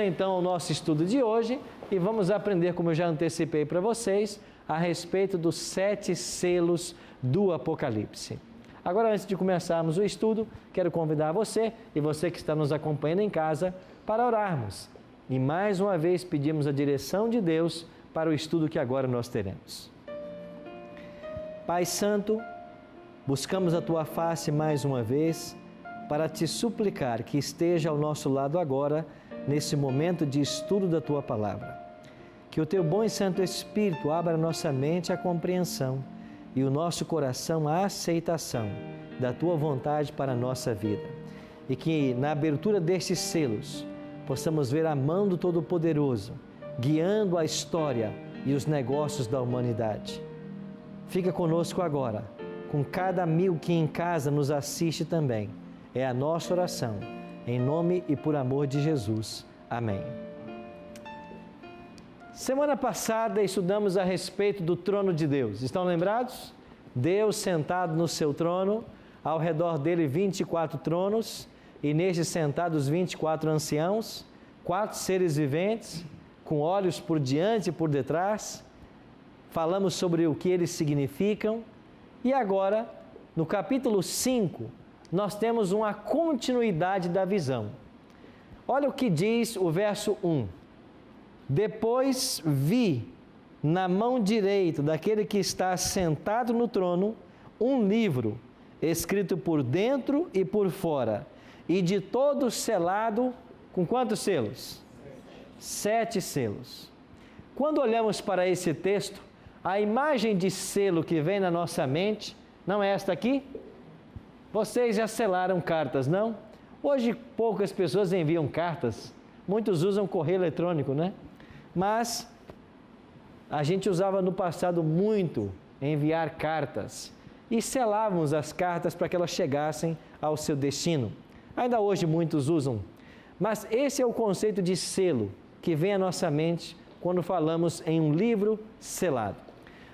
Então, o nosso estudo de hoje, e vamos aprender, como eu já antecipei para vocês, a respeito dos 7 selos do Apocalipse. Agora, antes de começarmos o estudo, quero convidar você e você que está nos acompanhando em casa para orarmos. E mais uma vez pedimos a direção de Deus para o estudo que agora nós teremos. Pai Santo, buscamos a Tua face mais uma vez para Te suplicar que esteja ao nosso lado agora, nesse momento de estudo da Tua Palavra. Que o Teu bom e Santo Espírito abra a nossa mente à compreensão e o nosso coração à aceitação da Tua vontade para a nossa vida. E que na abertura destes selos possamos ver a mão do Todo-Poderoso guiando a história e os negócios da humanidade. Fica conosco agora, com cada amigo que em casa nos assiste também. É a nossa oração, em nome e por amor de Jesus. Amém. Semana passada estudamos a respeito do trono de Deus. Estão lembrados? Deus sentado no seu trono, ao redor dele 24 tronos, e nestes sentados 24 anciãos, 4 seres viventes, com olhos por diante e por detrás. Falamos sobre o que eles significam. E agora, no capítulo 5, nós temos uma continuidade da visão. Olha o que diz o verso 1. Depois vi na mão direita daquele que está sentado no trono um livro escrito por dentro e por fora, e de todo selado com quantos selos? 7 selos. Quando olhamos para esse texto, a imagem de selo que vem na nossa mente, não é esta aqui? Vocês já selaram cartas, não? Hoje poucas pessoas enviam cartas, muitos usam correio eletrônico, né? Mas a gente usava no passado muito enviar cartas e selávamos as cartas para que elas chegassem ao seu destino. Ainda hoje muitos usam, mas esse é o conceito de selo que vem à nossa mente quando falamos em um livro selado.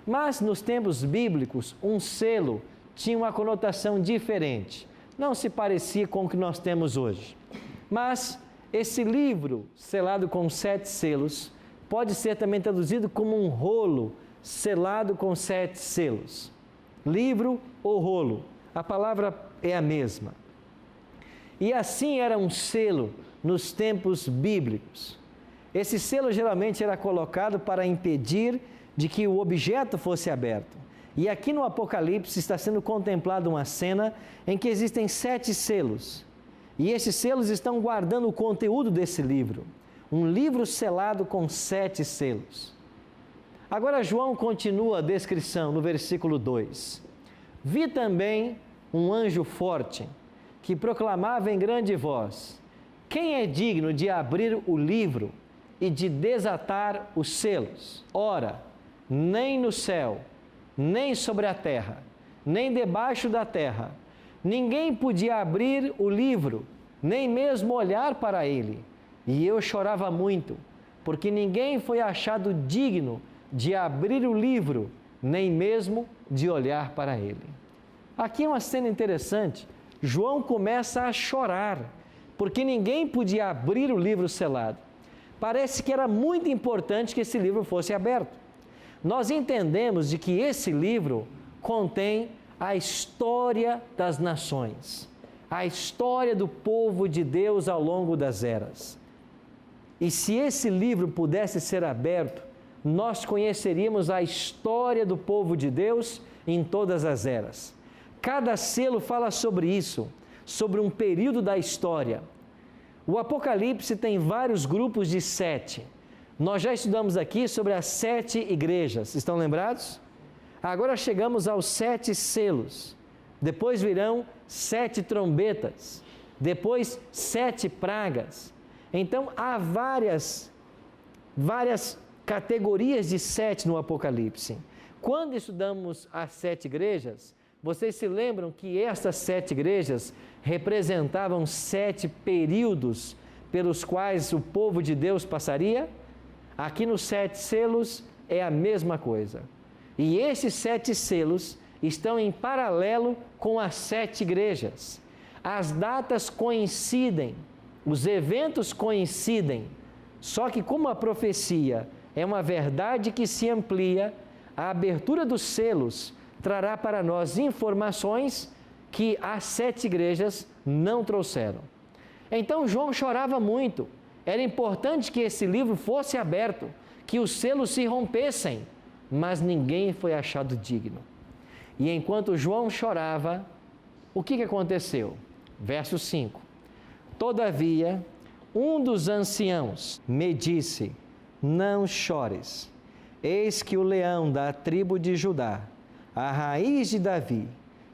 Mas nos tempos bíblicos, um selo tinha uma conotação diferente, não se parecia com o que nós temos hoje. Mas esse livro selado com 7 selos pode ser também traduzido como um rolo selado com 7 selos. Livro ou rolo, a palavra é a mesma. E assim era um selo nos tempos bíblicos. Esse selo geralmente era colocado para impedir de que o objeto fosse aberto. E aqui no Apocalipse está sendo contemplada uma cena em que existem 7 selos. E esses selos estão guardando o conteúdo desse livro. Um livro selado com 7 selos. Agora João continua a descrição no versículo 2. Vi também um anjo forte que proclamava em grande voz: quem é digno de abrir o livro e de desatar os selos? Ora, nem no céu, nem sobre a terra, nem debaixo da terra, ninguém podia abrir o livro, nem mesmo olhar para ele. E eu chorava muito, porque ninguém foi achado digno de abrir o livro, nem mesmo de olhar para ele. Aqui é uma cena interessante. João começa a chorar, porque ninguém podia abrir o livro selado. Parece que era muito importante que esse livro fosse aberto. Nós entendemos de que esse livro contém a história das nações, a história do povo de Deus ao longo das eras. E se esse livro pudesse ser aberto, nós conheceríamos a história do povo de Deus em todas as eras. Cada selo fala sobre isso, sobre um período da história. O Apocalipse tem vários grupos de 7. Nós já estudamos aqui sobre as 7 igrejas, estão lembrados? Agora chegamos aos 7 selos. Depois virão 7 trombetas. Depois 7 pragas. Então há várias categorias de 7 no Apocalipse. Quando estudamos as 7 igrejas, vocês se lembram que estas 7 igrejas representavam 7 períodos pelos quais o povo de Deus passaria? Aqui nos 7 selos é a mesma coisa. E esses 7 selos estão em paralelo com as 7 igrejas. As datas coincidem, os eventos coincidem, Só que como a profecia é uma verdade que se amplia, a abertura dos selos trará para nós informações que as 7 igrejas não trouxeram. Então João chorava muito. Era importante que esse livro fosse aberto, que os selos se rompessem, mas ninguém foi achado digno. E enquanto João chorava, o que aconteceu? Verso 5. Todavia, um dos anciãos me disse: não chores, eis que o leão da tribo de Judá, a raiz de Davi,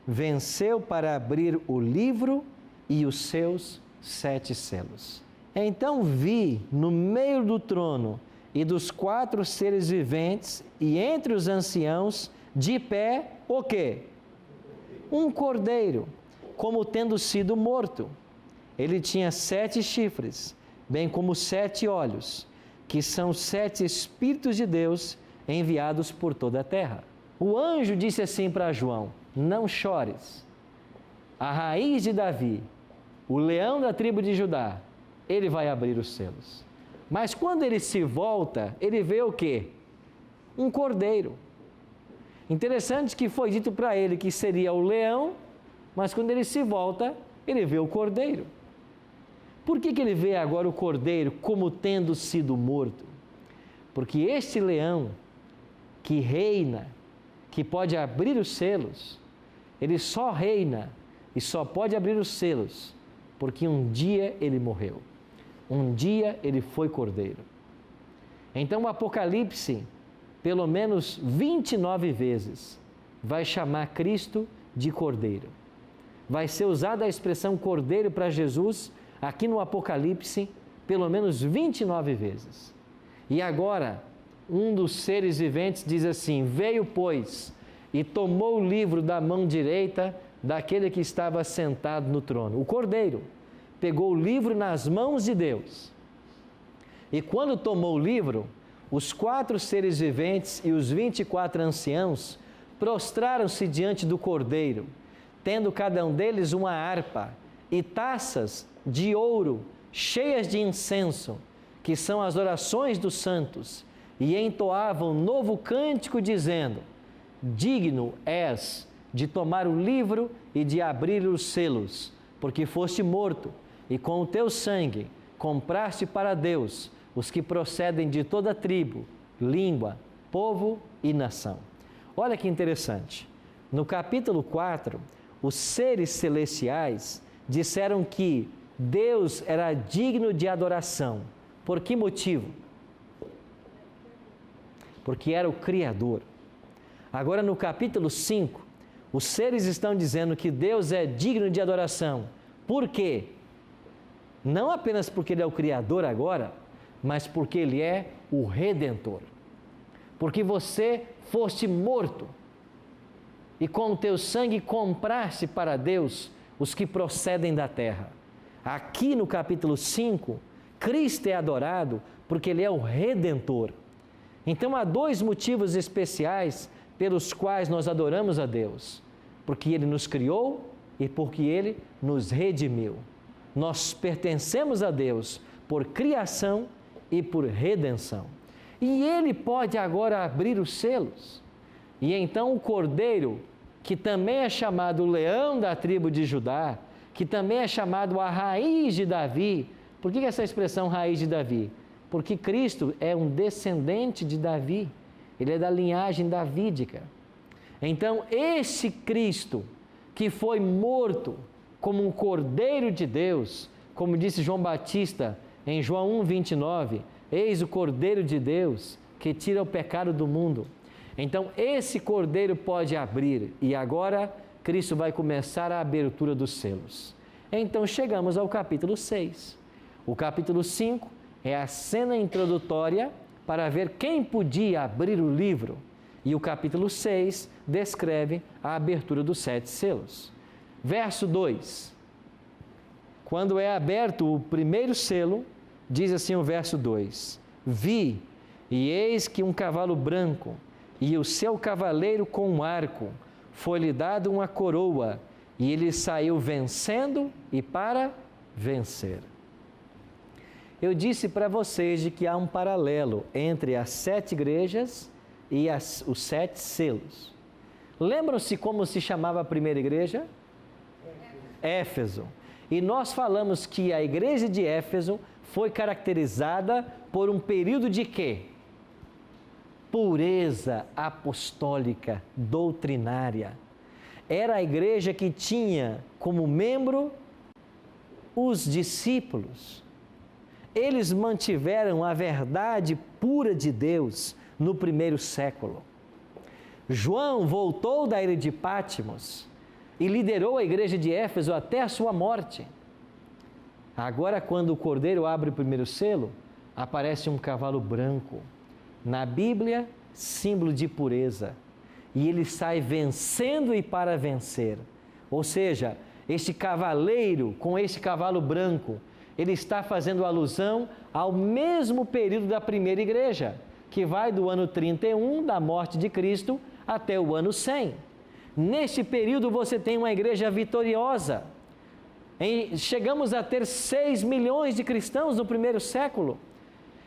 venceu para abrir o livro e os seus 7 selos. Então vi no meio do trono e dos 4 seres viventes e entre os anciãos, de pé, o quê? Um cordeiro, como tendo sido morto. Ele tinha 7 chifres, bem como 7 olhos, que são 7 Espíritos de Deus enviados por toda a terra. O anjo disse assim para João: não chores, a raiz de Davi, o leão da tribo de Judá, ele vai abrir os selos. Mas quando ele se volta, ele vê o quê? Um cordeiro. Interessante que foi dito para ele que seria o leão, mas quando ele se volta, ele vê o cordeiro. Por que ele vê agora o cordeiro como tendo sido morto? Porque este leão que reina, que pode abrir os selos, ele só reina e só pode abrir os selos porque um dia ele morreu. Um dia ele foi cordeiro. Então o Apocalipse, pelo menos 29 vezes, vai chamar Cristo de cordeiro. Vai ser usada a expressão cordeiro para Jesus aqui no Apocalipse pelo menos 29 vezes. E agora, um dos seres viventes diz assim: veio, pois, e tomou o livro da mão direita daquele que estava sentado no trono. O cordeiro pegou o livro nas mãos de Deus. E quando tomou o livro, os 4 seres viventes e os 24 anciãos prostraram-se diante do cordeiro, tendo cada um deles uma harpa e taças de ouro cheias de incenso, que são as orações dos santos, e entoavam um novo cântico dizendo: digno és de tomar o livro e de abrir os selos, porque foste morto, e com o teu sangue compraste para Deus os que procedem de toda tribo, língua, povo e nação. Olha que interessante. No capítulo 4, os seres celestiais disseram que Deus era digno de adoração. Por que motivo? Porque era o Criador. Agora, no capítulo 5, os seres estão dizendo que Deus é digno de adoração. Por quê? Não apenas porque Ele é o Criador agora, mas porque Ele é o Redentor. Porque você foste morto e com o teu sangue compraste para Deus os que procedem da terra. Aqui no capítulo 5, Cristo é adorado porque Ele é o Redentor. Então há 2 motivos especiais pelos quais nós adoramos a Deus: porque Ele nos criou e porque Ele nos redimiu. Nós pertencemos a Deus por criação e por redenção. E Ele pode agora abrir os selos. E então o cordeiro, que também é chamado o leão da tribo de Judá, que também é chamado a raiz de Davi. Por que essa expressão raiz de Davi? Porque Cristo é um descendente de Davi. Ele é da linhagem davídica. Então, esse Cristo que foi morto como um cordeiro de Deus, como disse João Batista em João 1:29, eis o cordeiro de Deus que tira o pecado do mundo. Então, esse cordeiro pode abrir, e agora Cristo vai começar a abertura dos selos. Então, chegamos ao capítulo 6. O capítulo 5 é a cena introdutória para ver quem podia abrir o livro. E o capítulo 6 descreve a abertura dos 7 selos. Verso 2. Quando é aberto o primeiro selo, diz assim o verso 2: vi, e eis que um cavalo branco, e o seu cavaleiro com um arco, foi-lhe dado uma coroa, e ele saiu vencendo e para vencer. eu disse para vocês de que há um paralelo entre as 7 igrejas e os 7 selos. Lembram-se como se chamava a primeira igreja? Éfeso. E nós falamos que a igreja de Éfeso foi caracterizada por um período de quê? Pureza apostólica, doutrinária. Era a igreja que tinha como membro os discípulos. Eles mantiveram a verdade pura de Deus no primeiro século. João voltou da ilha de Patmos e liderou a igreja de Éfeso até a sua morte. Agora, quando o Cordeiro abre o primeiro selo, aparece um cavalo branco. Na Bíblia, símbolo de pureza. E ele sai vencendo e para vencer. Ou seja, este cavaleiro com este cavalo branco, ele está fazendo alusão ao mesmo período da primeira igreja, que vai do ano 31 da morte de Cristo até o ano 100. Neste período você tem uma igreja vitoriosa. Chegamos a ter 6 milhões de cristãos no primeiro século.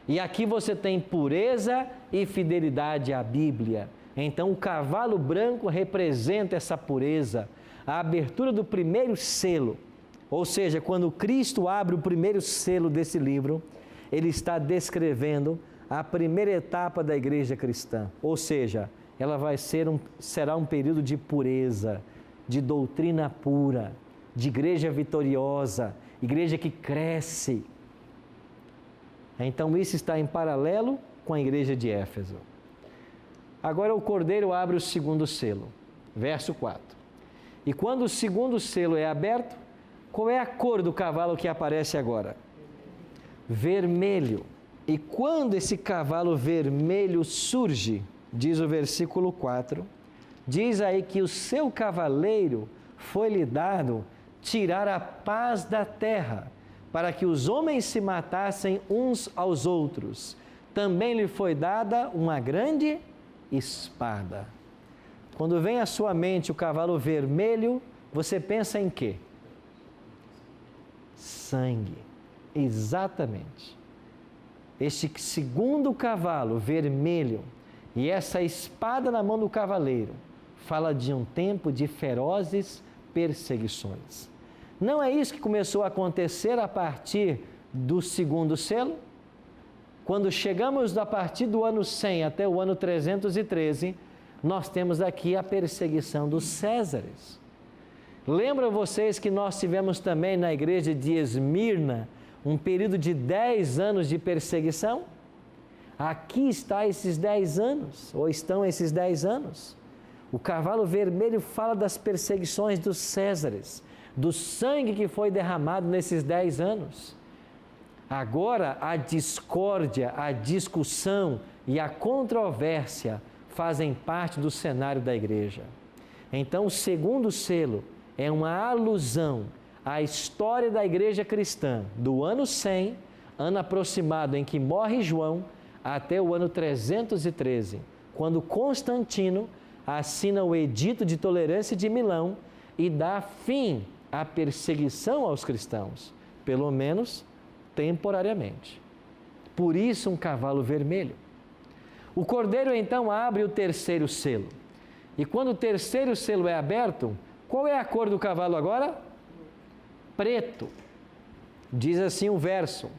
E aqui você tem pureza e fidelidade à Bíblia. Então o cavalo branco representa essa pureza, a abertura do primeiro selo. Ou seja, quando Cristo abre o primeiro selo desse livro, ele está descrevendo a primeira etapa da igreja cristã. Ou seja, ela será um período de pureza, de doutrina pura, de igreja vitoriosa, igreja que cresce. Então isso está em paralelo com a igreja de Éfeso. Agora o Cordeiro abre o segundo selo, verso 4. E quando o segundo selo é aberto, qual é a cor do cavalo que aparece agora? Vermelho. E quando esse cavalo vermelho surge, diz o versículo 4, diz aí que o seu cavaleiro foi-lhe dado tirar a paz da terra, para que os homens se matassem uns aos outros. Também lhe foi dada uma grande espada. Quando vem à sua mente o cavalo vermelho, você pensa em quê? Sangue. Exatamente. Este segundo cavalo vermelho e essa espada na mão do cavaleiro fala de um tempo de ferozes perseguições. Não é isso que começou a acontecer a partir do segundo selo? Quando chegamos a partir do ano 100 até o ano 313, nós temos aqui a perseguição dos Césares. Lembram vocês que nós tivemos também na igreja de Esmirna um período de 10 anos de perseguição? Aqui está esses 10 anos, ou estão esses 10 anos. O cavalo vermelho fala das perseguições dos Césares, do sangue que foi derramado nesses 10 anos. Agora a discórdia, a discussão e a controvérsia fazem parte do cenário da igreja. Então o segundo selo é uma alusão à história da igreja cristã, do ano 100, ano aproximado em que morre João, até o ano 313, quando Constantino assina o Edito de Tolerância de Milão e dá fim à perseguição aos cristãos, pelo menos temporariamente. Por isso um cavalo vermelho. O Cordeiro então abre o terceiro selo. E quando o terceiro selo é aberto, qual é a cor do cavalo agora? Preto. Diz assim o verso: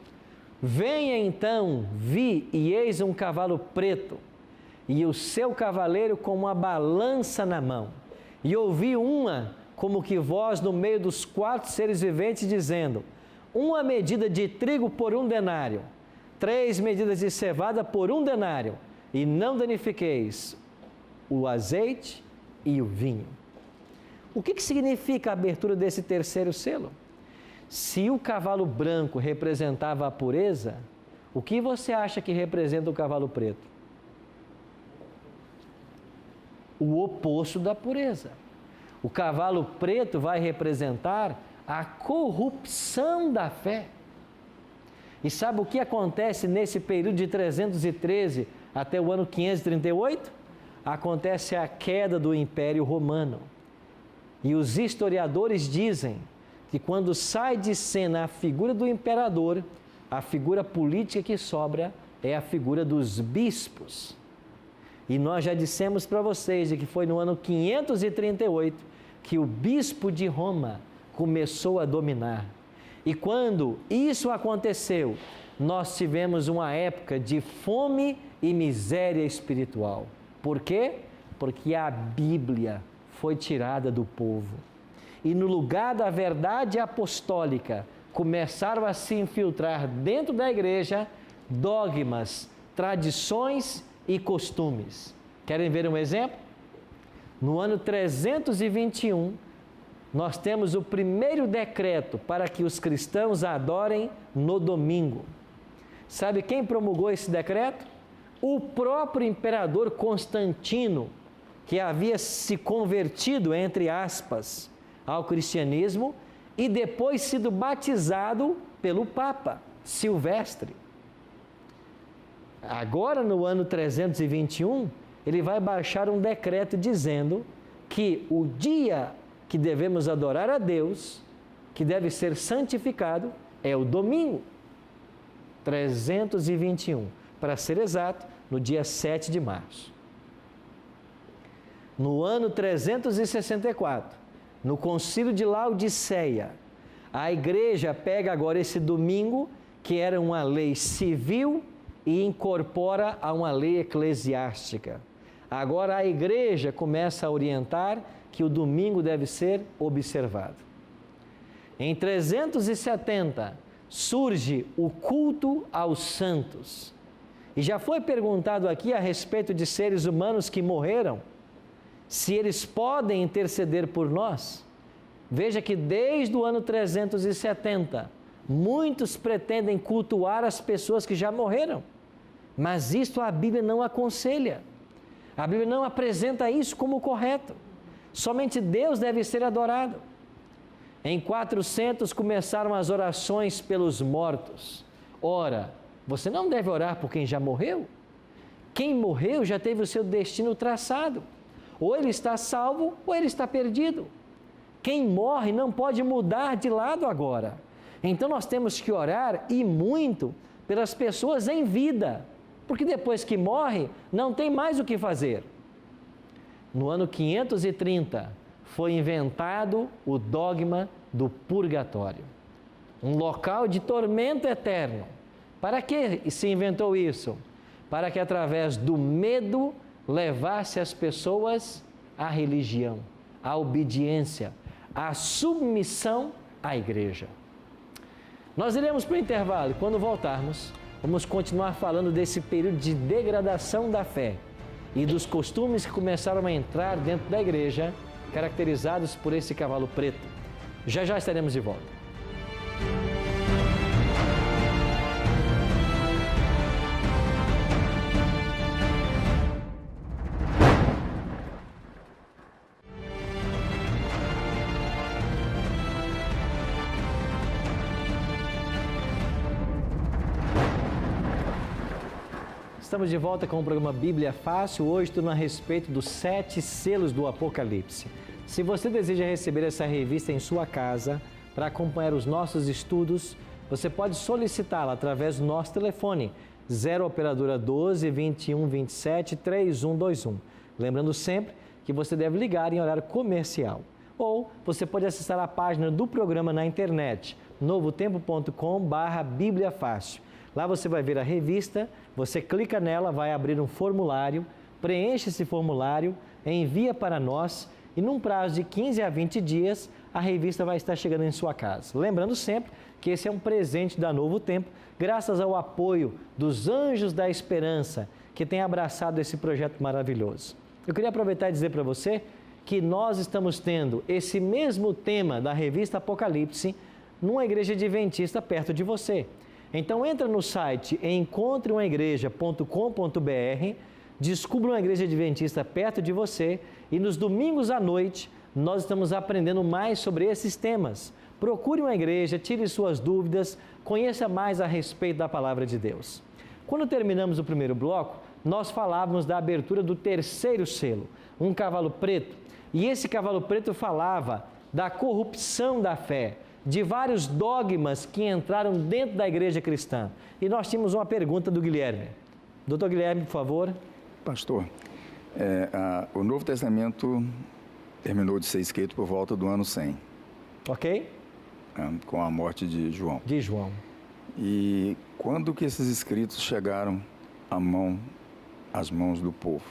Venha então, vi, e eis um cavalo preto, e o seu cavaleiro com uma balança na mão. E ouvi uma, como que voz no meio dos 4 seres viventes, dizendo: uma medida de trigo por 1 denário, 3 medidas de cevada por 1 denário, e não danifiqueis o azeite e o vinho. O que significa a abertura desse terceiro selo? Se o cavalo branco representava a pureza, o que você acha que representa o cavalo preto? O oposto da pureza. O cavalo preto vai representar a corrupção da fé. E sabe o que acontece nesse período de 313 até o ano 538? Acontece a queda do Império Romano. E os historiadores dizem que quando sai de cena a figura do imperador, a figura política que sobra é a figura dos bispos. E nós já dissemos para vocês que foi no ano 538 que o bispo de Roma começou a dominar. E quando isso aconteceu, nós tivemos uma época de fome e miséria espiritual. Por quê? Porque a Bíblia foi tirada do povo. E no lugar da verdade apostólica, começaram a se infiltrar dentro da igreja dogmas, tradições e costumes. Querem ver um exemplo? No ano 321, nós temos o primeiro decreto para que os cristãos adorem no domingo. Sabe quem promulgou esse decreto? O próprio imperador Constantino, que havia se convertido, entre aspas, ao cristianismo e depois sido batizado pelo Papa Silvestre. Agora, no ano 321, ele vai baixar um decreto dizendo que o dia que devemos adorar a Deus, que deve ser santificado, é o domingo. 321, para ser exato, no dia 7 de março. No ano 364, no Concílio de Laodiceia, a igreja pega agora esse domingo, que era uma lei civil, e incorpora a uma lei eclesiástica. Agora a igreja começa a orientar que o domingo deve ser observado. Em 370 surge o culto aos santos. E já foi perguntado aqui a respeito de seres humanos que morreram, se eles podem interceder por nós. Veja que desde o ano 370, muitos pretendem cultuar as pessoas que já morreram. Mas isto a Bíblia não aconselha. A Bíblia não apresenta isso como correto. Somente Deus deve ser adorado. Em 400 começaram as orações pelos mortos. Ora, você não deve orar por quem já morreu. Quem morreu já teve o seu destino traçado. Ou ele está salvo, ou ele está perdido. Quem morre não pode mudar de lado agora. Então nós temos que orar, e muito, pelas pessoas em vida. Porque depois que morre, não tem mais o que fazer. No ano 530, foi inventado o dogma do purgatório. Um local de tormento eterno. Para que se inventou isso? Para que através do medo levasse as pessoas à religião, à obediência, à submissão à igreja. Nós iremos para o intervalo e quando voltarmos, vamos continuar falando desse período de degradação da fé e dos costumes que começaram a entrar dentro da igreja, caracterizados por esse cavalo preto. Já já estaremos de volta. Estamos de volta com o programa Bíblia Fácil, hoje tudo a respeito dos 7 selos do Apocalipse. Se você deseja receber essa revista em sua casa, para acompanhar os nossos estudos, você pode solicitá-la através do nosso telefone 0 operadora 12 21 27 3121. Lembrando sempre que você deve ligar em horário comercial. Ou você pode acessar a página do programa na internet, novotempo.com/Bíblia Fácil. Lá você vai ver a revista, você clica nela, vai abrir um formulário, preenche esse formulário, envia para nós e num prazo de 15 a 20 dias a revista vai estar chegando em sua casa. Lembrando sempre que esse é um presente da Novo Tempo, graças ao apoio dos Anjos da Esperança, que tem abraçado esse projeto maravilhoso. Eu queria aproveitar e dizer para você que nós estamos tendo esse mesmo tema da revista Apocalipse numa igreja adventista perto de você. Então entra no site encontreumaigreja.com.br, descubra uma igreja adventista perto de você e nos domingos à noite nós estamos aprendendo mais sobre esses temas. Procure uma igreja, tire suas dúvidas, conheça mais a respeito da palavra de Deus. Quando terminamos o primeiro bloco, nós falávamos da abertura do terceiro selo, um cavalo preto. E esse cavalo preto falava da corrupção da fé, de vários dogmas que entraram dentro da igreja cristã. E nós tínhamos uma pergunta do Guilherme. Doutor Guilherme, por favor. Pastor, o Novo Testamento terminou de ser escrito por volta do ano 100. Ok? Com a morte de João. De João. E quando que esses escritos chegaram às mãos do povo?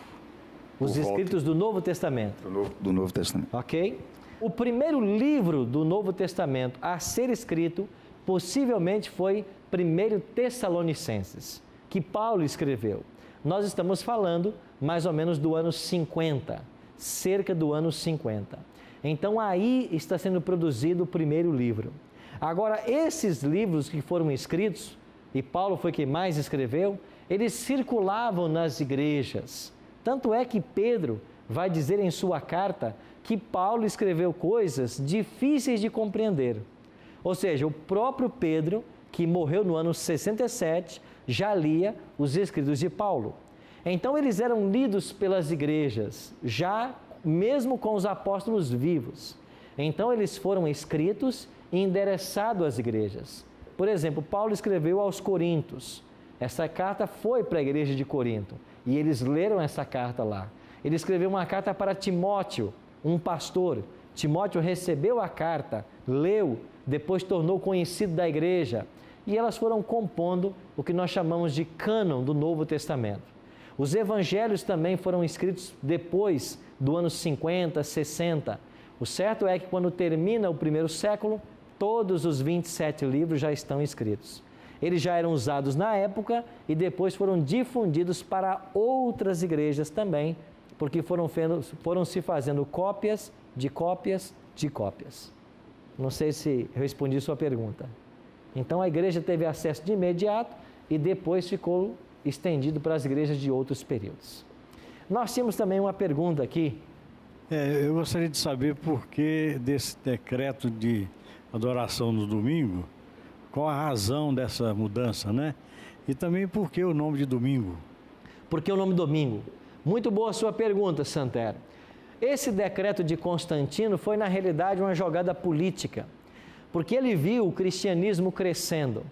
Os escritos do Novo Testamento. Do Novo Testamento. Ok? O primeiro livro do Novo Testamento a ser escrito possivelmente foi 1 Tessalonicenses, que Paulo escreveu. Nós estamos falando mais ou menos do ano 50, cerca do ano 50. Então aí está sendo produzido o primeiro livro. Agora, esses livros que foram escritos, e Paulo foi quem mais escreveu, eles circulavam nas igrejas. Tanto é que Pedro vai dizer em sua carta que Paulo escreveu coisas difíceis de compreender. Ou seja, o próprio Pedro, que morreu no ano 67, já lia os escritos de Paulo. Então, eles eram lidos pelas igrejas, já mesmo com os apóstolos vivos. Então, eles foram escritos e endereçados às igrejas. Por exemplo, Paulo escreveu aos Coríntios. Essa carta foi para a igreja de Corinto e eles leram essa carta lá. Ele escreveu uma carta para Timóteo, um pastor. Timóteo recebeu a carta, leu, depois tornou conhecido da igreja. E elas foram compondo o que nós chamamos de cânon do Novo Testamento. Os evangelhos também foram escritos depois do ano 50, 60. O certo é que quando termina o primeiro século, todos os 27 livros já estão escritos. Eles já eram usados na época e depois foram difundidos para outras igrejas também, porque foram se fazendo cópias de cópias de cópias. Não sei se respondi sua pergunta. Então a igreja teve acesso de imediato e depois ficou estendido para as igrejas de outros períodos. Nós tínhamos também uma pergunta aqui. Eu gostaria de saber por que desse decreto de adoração no domingo, qual a razão dessa mudança, né? E também por que o nome de domingo? Por que o nome domingo? Muito boa a sua pergunta, Santero. Esse decreto de Constantino foi, na realidade, uma jogada política, porque ele viu o cristianismo crescendo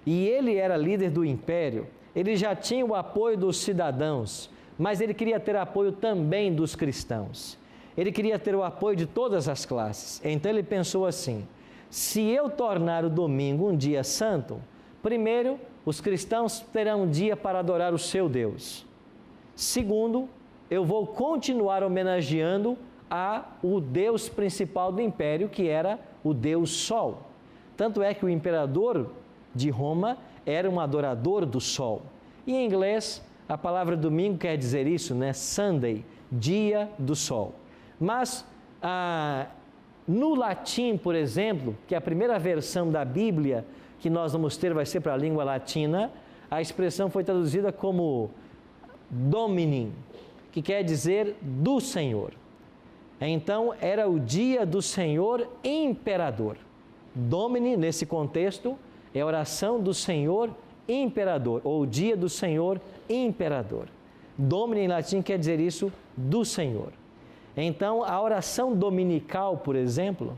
e ele era líder do império, ele já tinha o apoio dos cidadãos, mas ele queria ter apoio também dos cristãos. Ele queria ter o apoio de todas as classes. Então ele pensou assim: se eu tornar o domingo um dia santo, primeiro, os cristãos terão um dia para adorar o seu Deus. Segundo, eu vou continuar homenageando o Deus principal do império, que era o Deus Sol. Tanto é que o imperador de Roma era um adorador do Sol. E em inglês, a palavra domingo quer dizer isso, né? Sunday, dia do Sol. Mas no latim, por exemplo, que é a primeira versão da Bíblia que nós vamos ter vai ser para a língua latina, a expressão foi traduzida como Domini, que quer dizer do Senhor. Então, era o dia do Senhor imperador. Domini, nesse contexto, é a oração do Senhor imperador, ou o dia do Senhor imperador. Domini, em latim, quer dizer isso, do Senhor. Então, a oração dominical, por exemplo,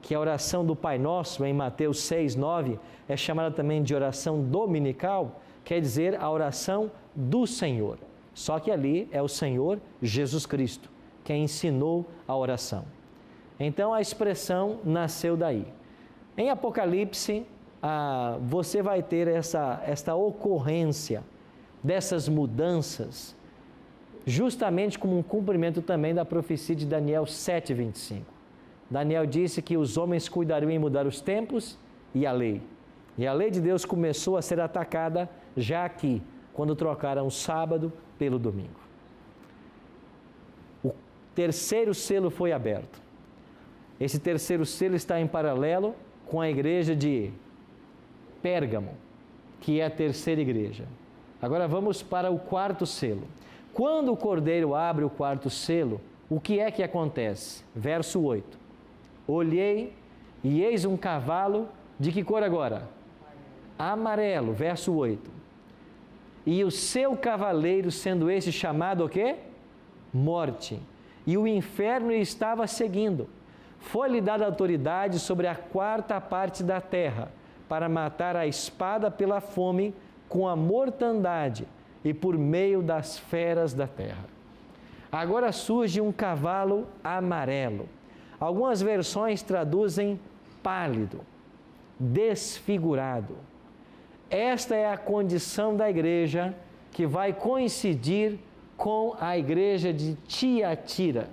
que é a oração do Pai Nosso, em Mateus 6, 9, é chamada também de oração dominical, quer dizer a oração do Senhor. Só que ali é o Senhor Jesus Cristo quem ensinou a oração. Então, a expressão nasceu daí. Em Apocalipse, você vai ter esta ocorrência dessas mudanças, justamente como um cumprimento também da profecia de Daniel 7:25. Daniel disse que os homens cuidariam em mudar os tempos e a lei. E a lei de Deus começou a ser atacada já aqui, quando trocaram o sábado pelo domingo. O terceiro selo foi aberto. Esse terceiro selo está em paralelo com a igreja de Pérgamo, que é a terceira igreja. Agora vamos para o quarto selo. Quando o Cordeiro abre o quarto selo, o que é que acontece? Verso 8. Olhei e eis um cavalo, de que cor agora? Amarelo, verso 8. E o seu cavaleiro, sendo esse chamado o quê? Morte. E o inferno estava seguindo. Foi-lhe dada autoridade sobre a quarta parte da terra, para matar a espada pela fome, com a mortandade e por meio das feras da terra. Agora surge um cavalo amarelo. Algumas versões traduzem pálido, desfigurado. Esta é a condição da igreja que vai coincidir com a igreja de Tiatira.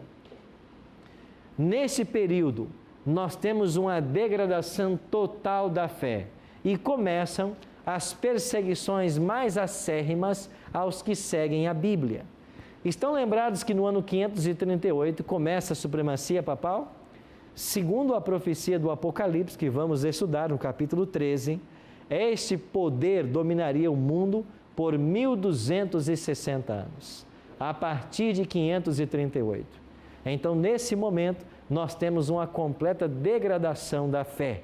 Nesse período, nós temos uma degradação total da fé e começam as perseguições mais acérrimas aos que seguem a Bíblia. Estão lembrados que no ano 538 começa a supremacia papal? Segundo a profecia do Apocalipse, que vamos estudar no capítulo 13, este poder dominaria o mundo por 1260 anos, a partir de 538. Então, nesse momento, nós temos uma completa degradação da fé.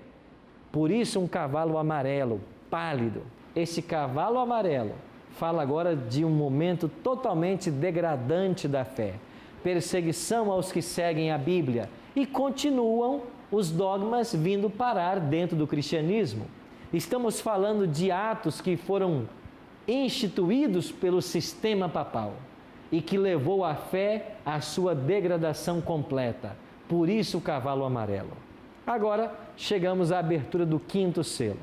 Por isso, um cavalo amarelo, pálido. Esse cavalo amarelo fala agora de um momento totalmente degradante da fé. Perseguição aos que seguem a Bíblia. E continuam os dogmas vindo parar dentro do cristianismo. Estamos falando de atos que foram instituídos pelo sistema papal e que levou a fé à sua degradação completa. Por isso o cavalo amarelo. Agora chegamos à abertura do quinto selo.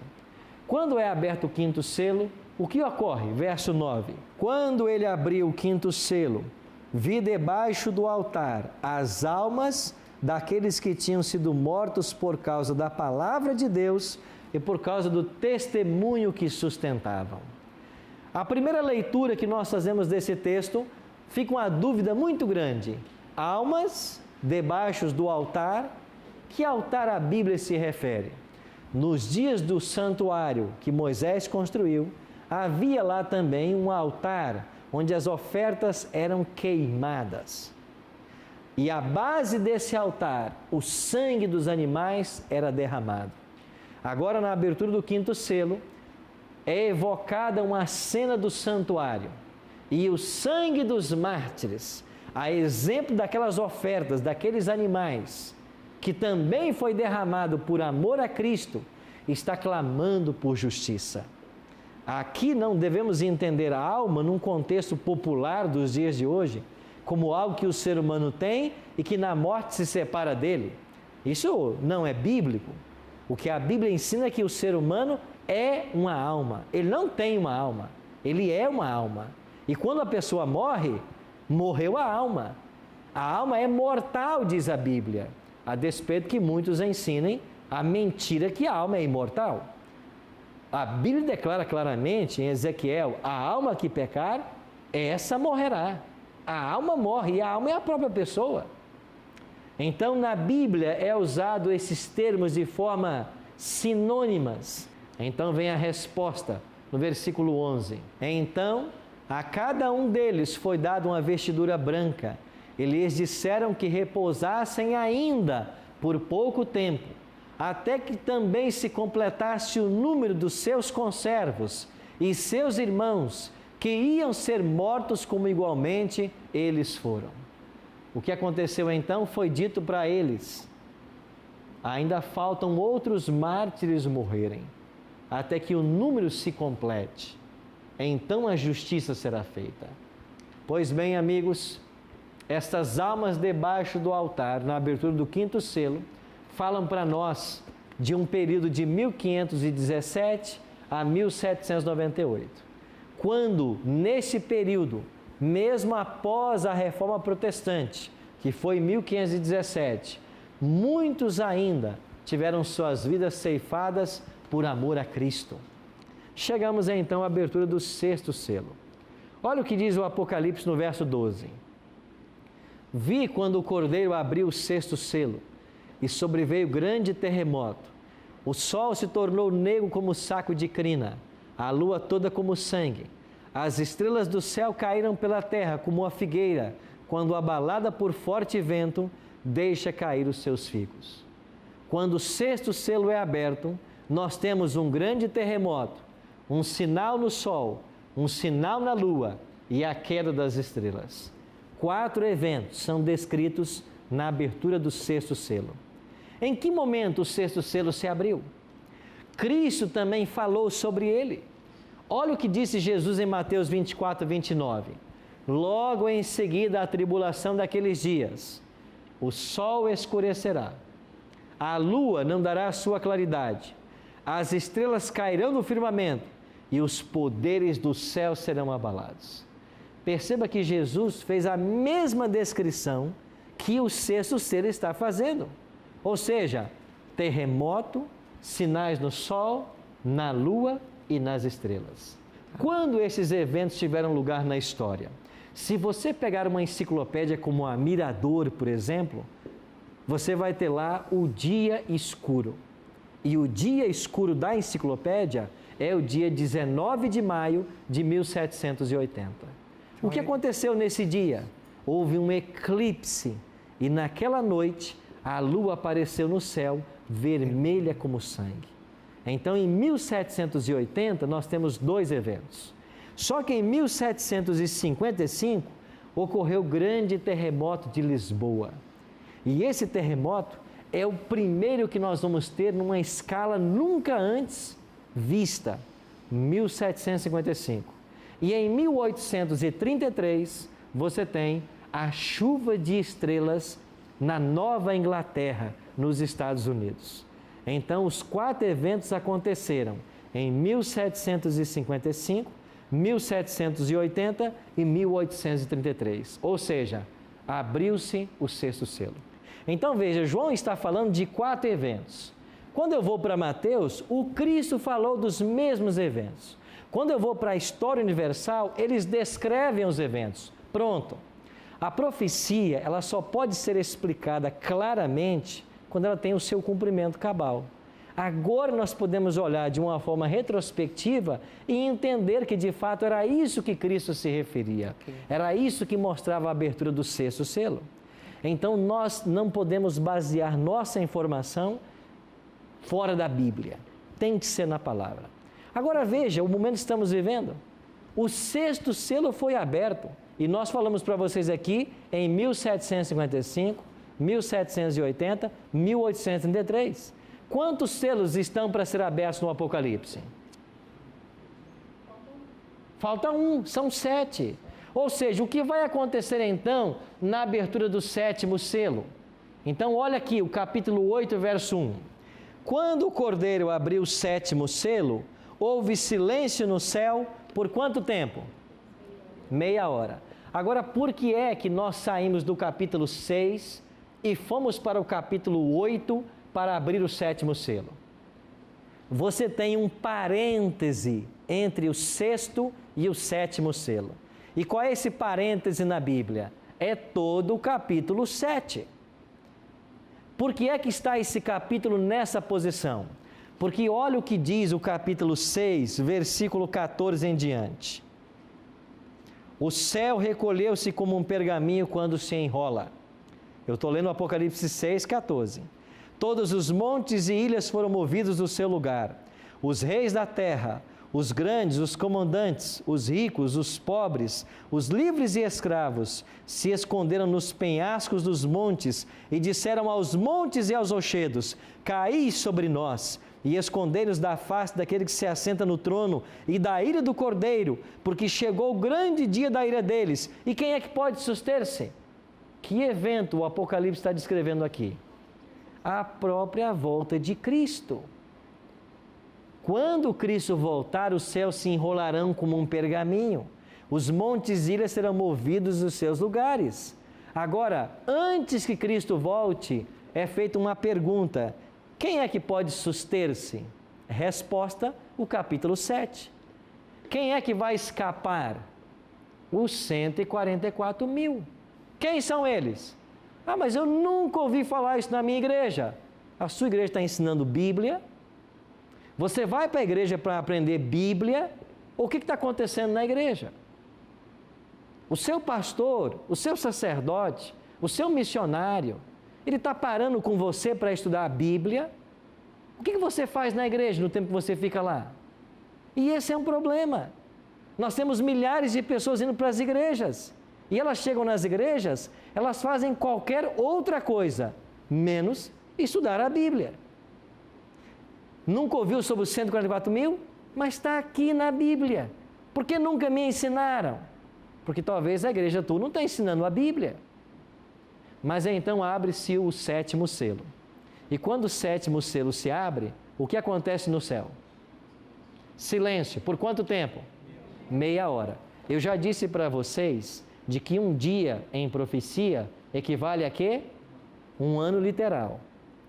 Quando é aberto o quinto selo, o que ocorre? Verso 9. Quando ele abriu o quinto selo, vi debaixo do altar as almas daqueles que tinham sido mortos por causa da palavra de Deus e por causa do testemunho que sustentavam. A primeira leitura que nós fazemos desse texto, fica uma dúvida muito grande. Almas debaixo do altar, que altar a Bíblia se refere? Nos dias do santuário que Moisés construiu, havia lá também um altar onde as ofertas eram queimadas. E a base desse altar, o sangue dos animais era derramado. Agora, na abertura do quinto selo, é evocada uma cena do santuário. E o sangue dos mártires, a exemplo daquelas ofertas, daqueles animais, que também foi derramado por amor a Cristo, está clamando por justiça. Aqui não devemos entender a alma num contexto popular dos dias de hoje, como algo que o ser humano tem e que na morte se separa dele. Isso não é bíblico. O que a Bíblia ensina é que o ser humano é uma alma. Ele não tem uma alma, ele é uma alma. E quando a pessoa morre, morreu a alma. A alma é mortal, diz a Bíblia, a despeito que muitos ensinem a mentira que a alma é imortal. A Bíblia declara claramente em Ezequiel, a alma que pecar, essa morrerá. A alma morre e a alma é a própria pessoa. Então, na Bíblia é usado esses termos de forma sinônimas. Então vem a resposta no versículo 11. Então, a cada um deles foi dada uma vestidura branca. E lhes disseram que repousassem ainda por pouco tempo, até que também se completasse o número dos seus conservos e seus irmãos, que iam ser mortos como igualmente eles foram. O que aconteceu então foi dito para eles: ainda faltam outros mártires morrerem, até que o número se complete. Então a justiça será feita. Pois bem, amigos, estas almas debaixo do altar, na abertura do quinto selo, falam para nós de um período de 1517 a 1798. Quando, nesse período, mesmo após a Reforma Protestante, que foi em 1517, muitos ainda tiveram suas vidas ceifadas por amor a Cristo. Chegamos então à abertura do sexto selo. Olha o que diz o Apocalipse no verso 12. Vi quando o Cordeiro abriu o sexto selo, e sobreveio grande terremoto. O sol se tornou negro como saco de crina, a lua toda como sangue. As estrelas do céu caíram pela terra como uma figueira, quando abalada por forte vento, deixa cair os seus figos. Quando o sexto selo é aberto, nós temos um grande terremoto, um sinal no sol, um sinal na lua e a queda das estrelas. 4 eventos são descritos na abertura do sexto selo. Em que momento o sexto selo se abriu? Cristo também falou sobre ele. Olha o que disse Jesus em Mateus 24, 29. Logo em seguida a tribulação daqueles dias, o sol escurecerá, a lua não dará a sua claridade, as estrelas cairão no firmamento e os poderes do céu serão abalados. Perceba que Jesus fez a mesma descrição que o sexto selo está fazendo. Ou seja, terremoto, sinais no sol, na lua e nas estrelas. Quando esses eventos tiveram lugar na história? Se você pegar uma enciclopédia como a Mirador, por exemplo, você vai ter lá o dia escuro. E o dia escuro da enciclopédia é o dia 19 de maio de 1780. O que aconteceu nesse dia? Houve um eclipse e naquela noite a lua apareceu no céu vermelha como sangue. Então, em 1780, nós temos dois eventos. Só que em 1755, ocorreu o grande terremoto de Lisboa. E esse terremoto é o primeiro que nós vamos ter numa escala nunca antes vista, 1755. E em 1833, você tem a chuva de estrelas na Nova Inglaterra, nos Estados Unidos. Então, os quatro eventos aconteceram em 1755, 1780 e 1833. Ou seja, abriu-se o sexto selo. Então, veja, João está falando de quatro eventos. Quando eu vou para Mateus, o Cristo falou dos mesmos eventos. Quando eu vou para a história universal, eles descrevem os eventos. Pronto. A profecia, ela só pode ser explicada claramente quando ela tem o seu cumprimento cabal. Agora nós podemos olhar de uma forma retrospectiva e entender que de fato era isso que Cristo se referia. Era isso que mostrava a abertura do sexto selo. Então nós não podemos basear nossa informação fora da Bíblia. Tem que ser na palavra. Agora veja o momento que estamos vivendo. O sexto selo foi aberto. E nós falamos para vocês aqui em 1755, 1780, 1833. Quantos selos estão para ser abertos no Apocalipse? Falta um, são 7. Ou seja, o que vai acontecer então na abertura do sétimo selo? Então olha aqui o capítulo 8, verso 1. Quando o Cordeiro abriu o sétimo selo, houve silêncio no céu por quanto tempo? Meia hora. Agora, por que é que nós saímos do capítulo 6 e fomos para o capítulo 8 para abrir o sétimo selo? Você tem um parêntese entre o sexto e o sétimo selo. E qual é esse parêntese na Bíblia? É todo o capítulo 7. Por que é que está esse capítulo nessa posição? Porque olha o que diz o capítulo 6, versículo 14 em diante. O céu recolheu-se como um pergaminho quando se enrola. Eu estou lendo o Apocalipse 6, 14. Todos os montes e ilhas foram movidos do seu lugar. Os reis da terra, os grandes, os comandantes, os ricos, os pobres, os livres e escravos, se esconderam nos penhascos dos montes e disseram aos montes e aos rochedos: caí sobre nós, e escondei-nos da face daquele que se assenta no trono e da ira do Cordeiro, porque chegou o grande dia da ira deles. E quem é que pode suster-se? Que evento o Apocalipse está descrevendo aqui? A própria volta de Cristo. Quando Cristo voltar, os céus se enrolarão como um pergaminho, os montes e ilhas serão movidos dos seus lugares. Agora, antes que Cristo volte, é feita uma pergunta: quem é que pode suster-se? Resposta, o capítulo 7. Quem é que vai escapar? Os 144 mil. Quem são eles? Ah, mas eu nunca ouvi falar isso na minha igreja. A sua igreja está ensinando Bíblia? Você vai para a igreja para aprender Bíblia? O que está acontecendo na igreja? O seu pastor, o seu sacerdote, o seu missionário, ele está parando com você para estudar a Bíblia? O que você faz na igreja no tempo que você fica lá? E esse é um problema. Nós temos milhares de pessoas indo para as igrejas. E elas chegam nas igrejas, elas fazem qualquer outra coisa, menos Estudar a Bíblia. Nunca ouviu sobre os 144 mil? Mas está aqui na Bíblia. Por que nunca me ensinaram? Porque talvez a igreja tua não está ensinando a Bíblia. Mas então abre-se o 7º selo. E quando o 7º selo se abre, o que acontece no céu? Silêncio. Por quanto tempo? Meia hora. Eu já disse para vocês de que um dia em profecia equivale a quê? Um ano literal.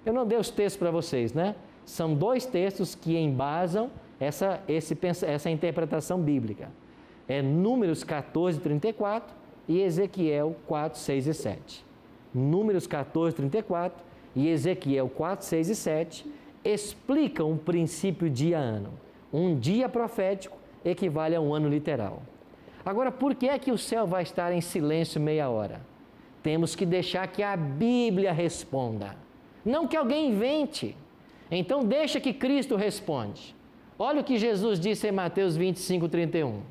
Eu não dei os textos para vocês, né? São 2 textos que embasam essa interpretação bíblica. É Números 14, 34 e Ezequiel 4, 6 e 7. Números 14, 34 e Ezequiel 4, 6 e 7 explicam o princípio dia-ano. Um dia profético equivale a um ano literal. Agora, por que é que o céu vai estar em silêncio meia hora? Temos que deixar que a Bíblia responda, não que alguém invente. Então, deixa que Cristo responde. Olha o que Jesus disse em Mateus 25, 31.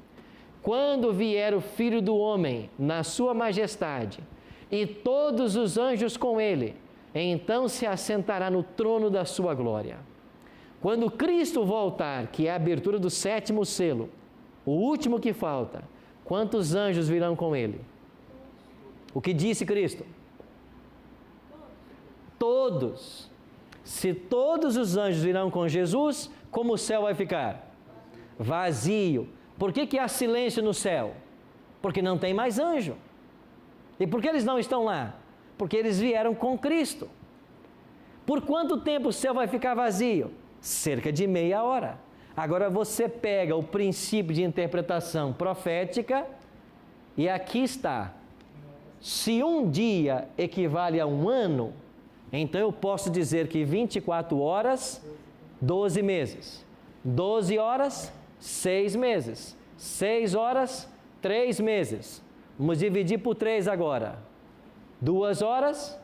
Quando vier o Filho do Homem na sua majestade e todos os anjos com ele, então se assentará no trono da sua glória. Quando Cristo voltar, que é a abertura do 7º selo, o último que falta, quantos anjos virão com ele? O que disse Cristo? Todos. Se todos os anjos virão com Jesus, como o céu vai ficar? Vazio. Por que há silêncio no céu? Porque não tem mais anjo. E por que eles não estão lá? Porque eles vieram com Cristo. Por quanto tempo o céu vai ficar vazio? Cerca de meia hora. Agora você pega o princípio de interpretação profética e aqui está. Se um dia equivale a um ano, então eu posso dizer que 24 horas, 12 meses. 12 horas, 6 meses. 6 horas, 3 meses. Vamos dividir por 3 agora. 2 horas,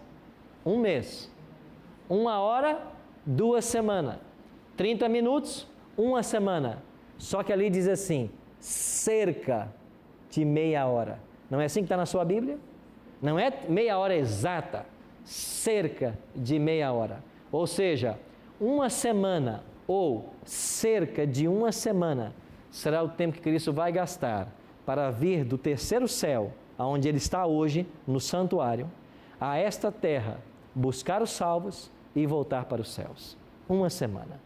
1 mês. 1 hora, 2 semanas. 30 minutos, 1 semana. Só que ali diz assim, cerca de meia hora. Não é assim que está na sua Bíblia? Não é meia hora exata, cerca de meia hora. Ou seja, 1 semana ou cerca de 1 semana será o tempo que Cristo vai gastar para vir do 3º céu, aonde Ele está hoje, no santuário, a esta terra, buscar os salvos e voltar para os céus. 1 semana.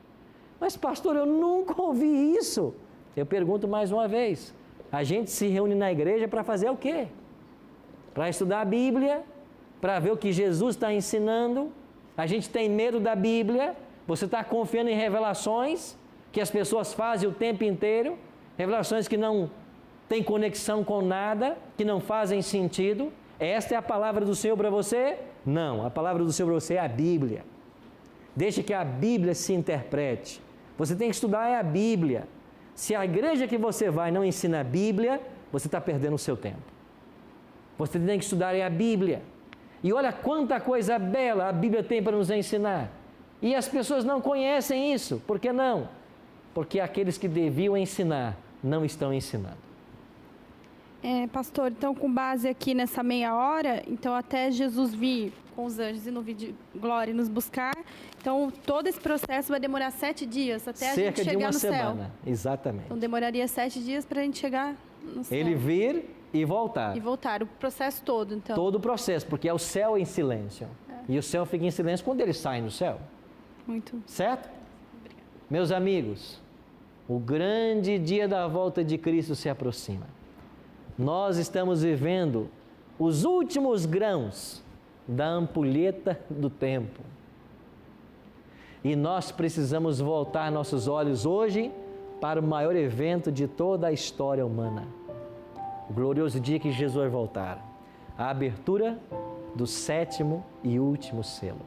Mas pastor, eu nunca ouvi isso. Eu pergunto mais uma vez, a gente se reúne na igreja para fazer o quê? Para estudar a Bíblia, para ver o que Jesus está ensinando. A gente tem medo da Bíblia. Você está confiando em revelações que as pessoas fazem o tempo inteiro, revelações que não têm conexão com nada, que não fazem sentido. Esta é a palavra do Senhor para você? Não, a palavra do Senhor para você é a Bíblia. Deixe que a Bíblia se interprete. Você tem que estudar a Bíblia. Se a igreja que você vai não ensina a Bíblia, você está perdendo o seu tempo. Você tem que estudar a Bíblia. E olha quanta coisa bela a Bíblia tem para nos ensinar. E as pessoas não conhecem isso. Por que não? Porque aqueles que deviam ensinar não estão ensinando. Pastor, então com base aqui nessa meia hora, então até Jesus vir com os anjos e no vídeo de glória e nos buscar, então todo esse processo vai demorar 7 dias até a gente chegar no céu. Cerca de 1 semana, exatamente. Então demoraria 7 dias para a gente chegar no céu. Ele vir e voltar. E voltar, o processo todo, então. Todo o processo, porque é o céu em silêncio. E o céu fica em silêncio quando ele sai no céu. Muito. Certo? Meus amigos, o grande dia da volta de Cristo se aproxima. Nós estamos vivendo os últimos grãos da ampulheta do tempo. E nós precisamos voltar nossos olhos hoje para o maior evento de toda a história humana. O glorioso dia que Jesus vai voltar. A abertura do 7º e último selo.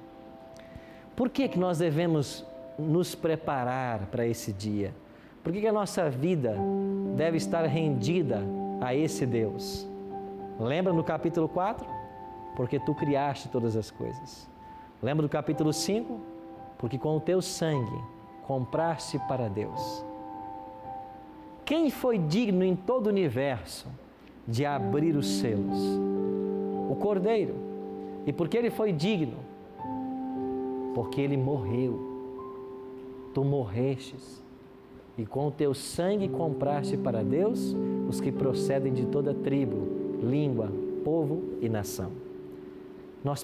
Por que nós devemos nos preparar para esse dia? Por que a nossa vida deve estar rendida a esse Deus? Lembra no capítulo 4? Porque tu criaste todas as coisas. Lembra do capítulo 5? Porque com o teu sangue compraste para Deus. Quem foi digno em todo o universo de abrir os selos? O Cordeiro. E porque ele foi digno, porque Ele morreu. Tu morrestes, e com o teu sangue compraste para Deus os que procedem de toda tribo, língua, povo e nação. Nós